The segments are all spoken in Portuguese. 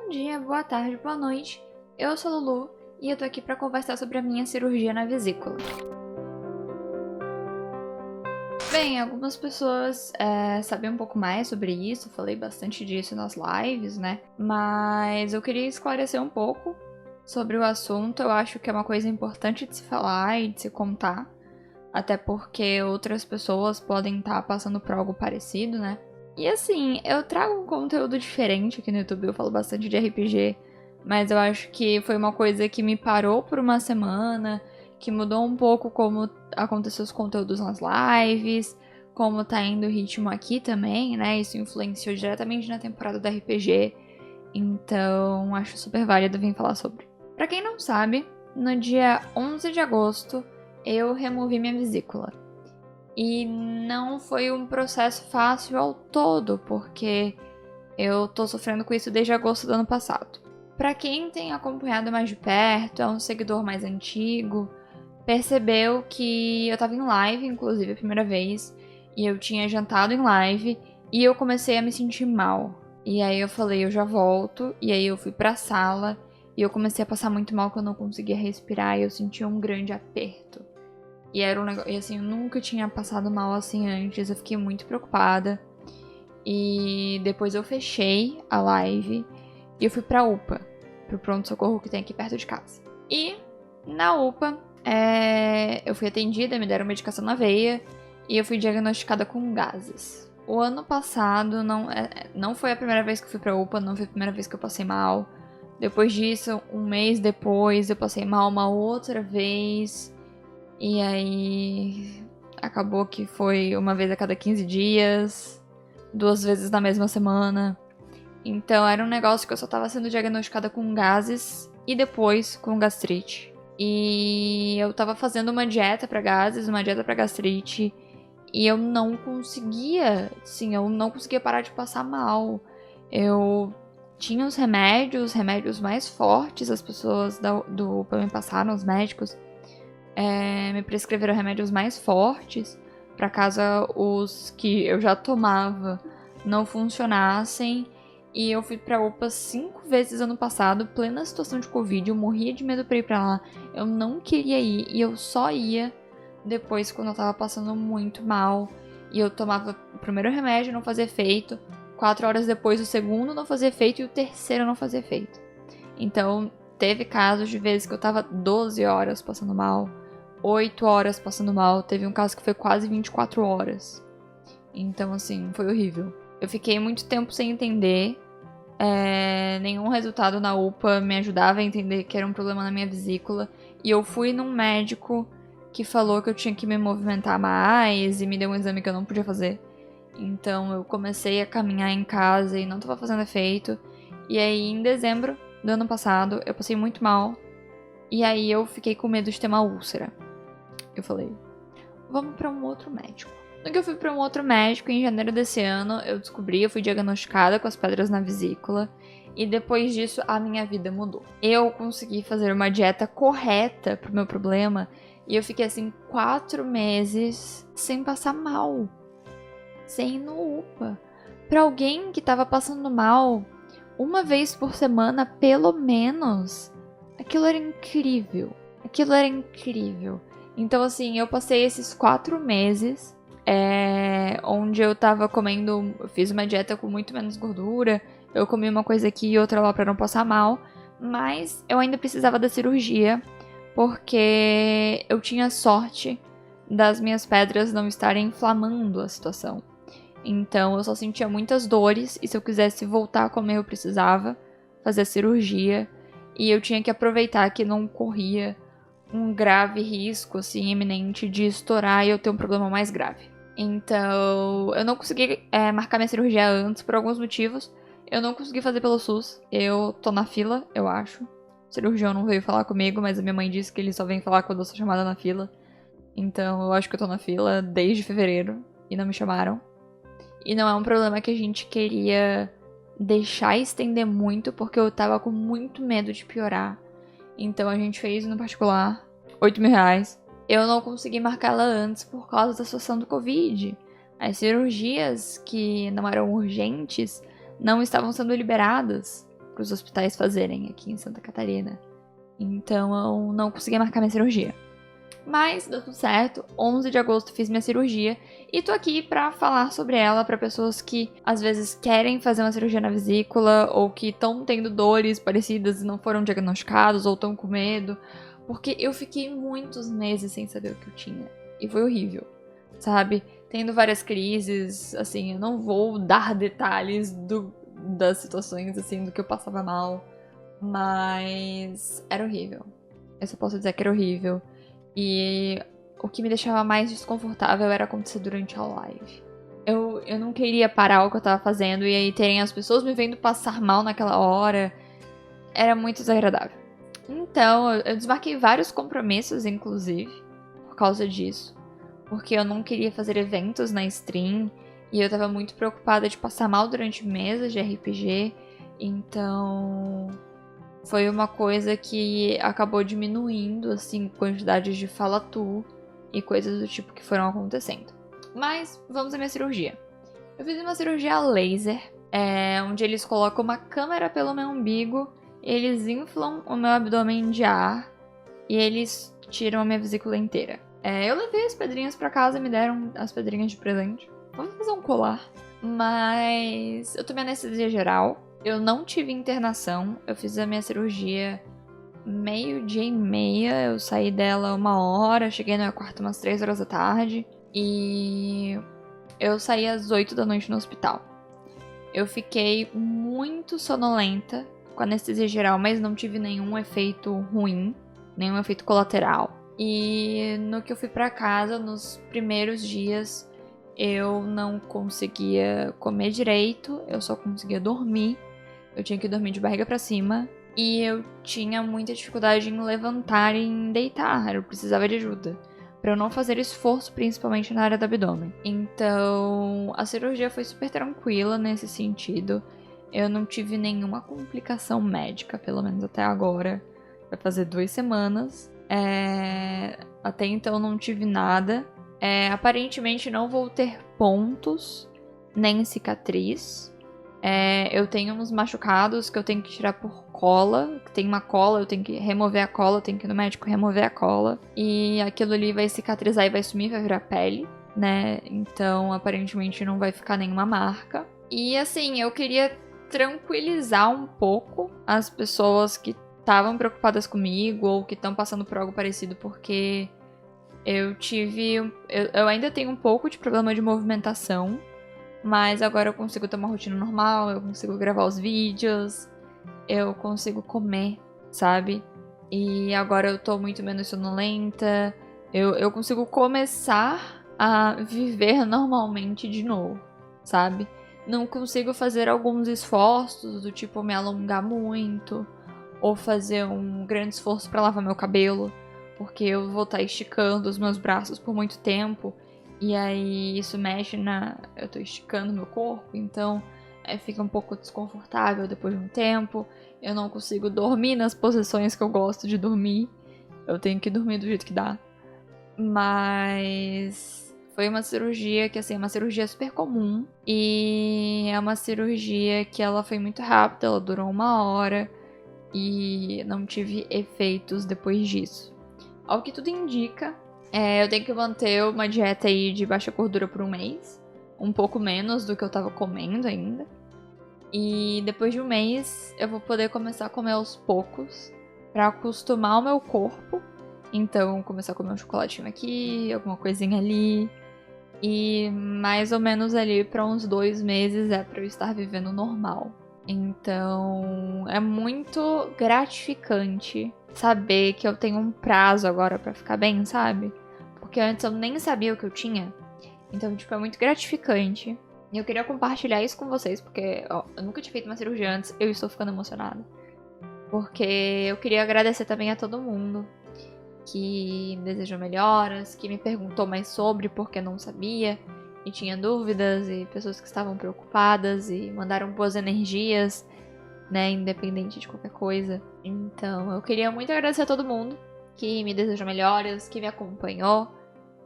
Bom dia, boa tarde, boa noite. Eu sou a Lulu e eu tô aqui pra conversar sobre a minha cirurgia na vesícula. Bem, algumas pessoas sabem um pouco mais sobre isso, falei bastante disso nas lives, né? Mas eu queria esclarecer um pouco sobre o assunto. Eu acho que é uma coisa importante de se falar e de se contar, até porque outras pessoas podem estar passando por algo parecido, né? E assim, eu trago um conteúdo diferente aqui no YouTube, eu falo bastante de RPG, mas eu acho que foi uma coisa que me parou por uma semana, que mudou um pouco como aconteceu os conteúdos nas lives, como tá indo o ritmo aqui também, né? Isso influenciou diretamente na temporada do RPG, então acho super válido vir falar sobre. Pra quem não sabe, no dia 11 de agosto eu removi minha vesícula. E não foi um processo fácil ao todo, porque eu tô sofrendo com isso desde agosto do ano passado. Pra quem tem acompanhado mais de perto, é um seguidor mais antigo, percebeu que eu tava em live, inclusive a primeira vez, e eu tinha jantado em live, e eu comecei a me sentir mal. E aí eu falei, eu já volto, e aí eu fui pra sala, e eu comecei a passar muito mal, que eu não conseguia respirar, e eu sentia um grande aperto. E era um negócio. E assim, eu nunca tinha passado mal assim antes. Eu fiquei muito preocupada. E depois eu fechei a live e eu fui pra UPA, pro pronto-socorro que tem aqui perto de casa. E na UPA, eu fui atendida, me deram medicação na veia e eu fui diagnosticada com gases. O ano passado não foi a primeira vez que eu fui pra UPA, não foi a primeira vez que eu passei mal. Depois disso, um mês depois, eu passei mal uma outra vez. E aí acabou que foi uma vez a cada 15 dias, 2 vezes na mesma semana. Então era um negócio que eu só tava sendo diagnosticada com gases e depois com gastrite. E eu tava fazendo uma dieta pra gases, uma dieta pra gastrite, e eu não conseguia, eu não conseguia parar de passar mal. Eu tinha os remédios mais fortes, as pessoas do UPA me passaram, os médicos. Me prescreveram remédios mais fortes, para caso os que eu já tomava não funcionassem. E eu fui pra UPA 5 vezes ano passado, plena situação de Covid. Eu morria de medo pra ir pra lá. Eu não queria ir e eu só ia depois quando eu tava passando muito mal. E eu tomava o primeiro remédio, não fazia efeito. 4 horas depois, o segundo não fazia efeito e o terceiro não fazia efeito. Então, teve casos de vezes que eu tava 12 horas passando mal. 8 horas passando mal. Teve um caso que foi quase 24 horas. Então, assim, foi horrível. Eu fiquei muito tempo sem entender. Nenhum resultado na UPA me ajudava a entender que era um problema na minha vesícula. E eu fui num médico que falou que eu tinha que me movimentar mais e me deu um exame que eu não podia fazer. Então, eu comecei a caminhar em casa e não tava fazendo efeito. E aí, em dezembro do ano passado, eu passei muito mal. E aí, eu fiquei com medo de ter uma úlcera. Eu falei, vamos pra um outro médico. No que eu fui pra um outro médico, em janeiro desse ano, eu fui diagnosticada com as pedras na vesícula. E depois disso, a minha vida mudou. Eu consegui fazer uma dieta correta pro meu problema. E eu fiquei assim 4 meses sem passar mal. Sem ir no UPA. Pra alguém que tava passando mal uma vez por semana, pelo menos, aquilo era incrível. Aquilo era incrível. Então, assim, eu passei esses 4 meses onde eu tava comendo. Eu fiz uma dieta com muito menos gordura. Eu comi uma coisa aqui e outra lá pra não passar mal. Mas eu ainda precisava da cirurgia, porque eu tinha sorte das minhas pedras não estarem inflamando a situação. Então eu só sentia muitas dores. E se eu quisesse voltar a comer, eu precisava fazer a cirurgia. E eu tinha que aproveitar que não corria um grave risco, assim, iminente de estourar e eu ter um problema mais grave. Então, eu não consegui marcar minha cirurgia antes por alguns motivos. Eu não consegui fazer pelo SUS. Eu tô na fila, eu acho. O cirurgião não veio falar comigo, mas a minha mãe disse que ele só vem falar quando eu sou chamada na fila. Então, eu acho que eu tô na fila desde fevereiro e não me chamaram. E não é um problema que a gente queria deixar estender muito, porque eu tava com muito medo de piorar. Então a gente fez no particular, R$8.000. Eu não consegui marcá-la antes por causa da situação do Covid. As cirurgias que não eram urgentes não estavam sendo liberadas. os hospitais fazerem aqui em Santa Catarina. Então eu não consegui marcar minha cirurgia. Mas deu tudo certo, 11 de agosto fiz minha cirurgia e tô aqui pra falar sobre ela pra pessoas que às vezes querem fazer uma cirurgia na vesícula ou que estão tendo dores parecidas e não foram diagnosticados ou estão com medo, porque eu fiquei muitos meses sem saber o que eu tinha e foi horrível, sabe? Tendo várias crises, assim, eu não vou dar detalhes das situações, assim, do que eu passava mal, mas era horrível. Eu só posso dizer que era horrível. E o que me deixava mais desconfortável era acontecer durante a live. Eu não queria parar o que eu tava fazendo e aí terem as pessoas me vendo passar mal naquela hora. Era muito desagradável. Então, eu desmarquei vários compromissos, inclusive, por causa disso. Porque eu não queria fazer eventos na stream e eu tava muito preocupada de passar mal durante mesas de RPG. Então, foi uma coisa que acabou diminuindo, assim, quantidades de fala-tu e coisas do tipo que foram acontecendo. Mas, vamos à minha cirurgia. Eu fiz uma cirurgia laser, onde eles colocam uma câmera pelo meu umbigo, eles inflam o meu abdômen de ar e eles tiram a minha vesícula inteira. Eu levei as pedrinhas pra casa, me deram as pedrinhas de presente. Vamos fazer um colar. Mas eu tomei anestesia geral. Eu não tive internação. Eu fiz a minha cirurgia 12:30. Eu saí dela 1h. Cheguei no meu quarto umas 3 horas da tarde. E eu saí às 8 da noite no hospital. Eu fiquei muito sonolenta com anestesia geral, mas não tive nenhum efeito ruim, nenhum efeito colateral. E no que eu fui pra casa, nos primeiros dias, eu não conseguia comer direito, eu só conseguia dormir. Eu tinha que dormir de barriga pra cima. E eu tinha muita dificuldade em levantar e em deitar, eu precisava de ajuda. Pra eu não fazer esforço, principalmente na área do abdômen. Então, a cirurgia foi super tranquila nesse sentido. Eu não tive nenhuma complicação médica, pelo menos até agora. Vai fazer 2 semanas. Até então não tive nada. Aparentemente não vou ter pontos, nem cicatriz. Eu tenho uns machucados que eu tenho que tirar por cola. Tem uma cola, eu tenho que remover a cola, eu tenho que ir no médico remover a cola. E aquilo ali vai cicatrizar e vai sumir, vai virar pele, né? Então aparentemente não vai ficar nenhuma marca. E assim, eu queria tranquilizar um pouco as pessoas que estavam preocupadas comigo ou que estão passando por algo parecido, porque eu ainda tenho um pouco de problema de movimentação, mas agora eu consigo ter uma rotina normal, eu consigo gravar os vídeos, eu consigo comer, sabe? E agora eu tô muito menos sonolenta, eu consigo começar a viver normalmente de novo, sabe? Não consigo fazer alguns esforços do tipo me alongar muito ou fazer um grande esforço pra lavar meu cabelo, porque eu vou estar esticando os meus braços por muito tempo e aí isso mexe eu tô esticando meu corpo, então fica um pouco desconfortável depois de um tempo. Eu não consigo dormir nas posições que eu gosto de dormir, eu tenho que dormir do jeito que dá. Mas foi uma cirurgia que, assim, é uma cirurgia super comum e é uma cirurgia que ela foi muito rápida, ela durou 1h e não tive efeitos depois disso. Ao que tudo indica, eu tenho que manter uma dieta aí de baixa gordura por 1 mês, um pouco menos do que eu tava comendo ainda. E depois de 1 mês eu vou poder começar a comer aos poucos pra acostumar o meu corpo. Então, começar a comer um chocolatinho aqui, alguma coisinha ali. E mais ou menos ali pra uns 2 meses é pra eu estar vivendo normal. Então, é muito gratificante saber que eu tenho um prazo agora pra ficar bem, sabe? Porque antes eu nem sabia o que eu tinha. Então, tipo, é muito gratificante. E eu queria compartilhar isso com vocês, porque eu nunca tinha feito uma cirurgia antes, eu estou ficando emocionada. Porque eu queria agradecer também a todo mundo que me desejou melhoras, que me perguntou mais sobre porque não sabia e tinha dúvidas, e pessoas que estavam preocupadas e mandaram boas energias, né, independente de qualquer coisa. Então, eu queria muito agradecer a todo mundo que me desejou melhoras, que me acompanhou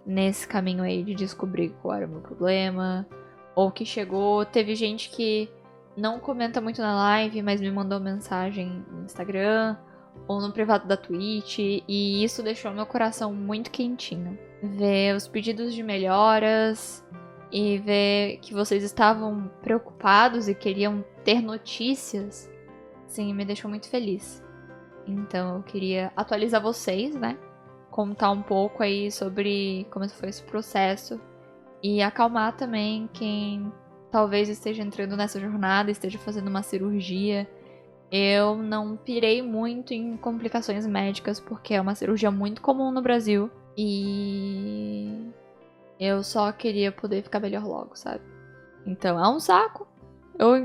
nesse caminho aí de descobrir qual era o meu problema, ou que chegou. Teve gente que não comenta muito na live, mas me mandou mensagem no Instagram ou no privado da Twitch, e isso deixou meu coração muito quentinho. Ver os pedidos de melhoras e ver que vocês estavam preocupados e queriam ter notícias, sim, me deixou muito feliz. Então eu queria atualizar vocês, né? Contar um pouco aí sobre como foi esse processo e acalmar também quem talvez esteja entrando nessa jornada, esteja fazendo uma cirurgia. Eu não pirei muito em complicações médicas, porque é uma cirurgia muito comum no Brasil. E eu só queria poder ficar melhor logo, sabe? Então é um saco. Eu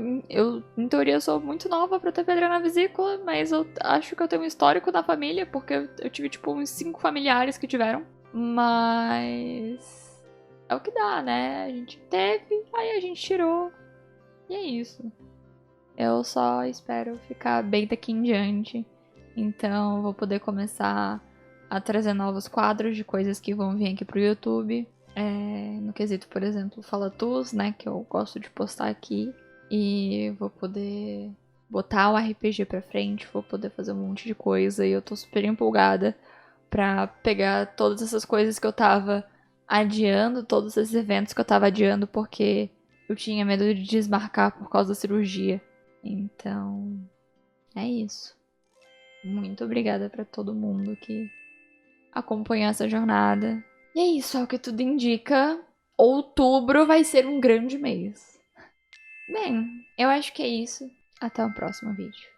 em teoria, sou muito nova pra ter pedra na vesícula, mas eu acho que eu tenho um histórico na família, porque eu tive, tipo, uns 5 familiares que tiveram. Mas é o que dá, né? A gente teve, aí a gente tirou. E é isso. Eu só espero ficar bem daqui em diante. Então, vou poder começar a trazer novos quadros de coisas que vão vir aqui pro YouTube. No quesito, por exemplo, Fala Tus, né? Que eu gosto de postar aqui. E vou poder botar o RPG pra frente, vou poder fazer um monte de coisa. E eu tô super empolgada pra pegar todas essas coisas que eu tava adiando, todos esses eventos que eu tava adiando porque eu tinha medo de desmarcar por causa da cirurgia. Então, é isso. Muito obrigada pra todo mundo que acompanhou essa jornada. E é isso, ao que tudo indica, outubro vai ser um grande mês. Bem, eu acho que é isso. Até o próximo vídeo.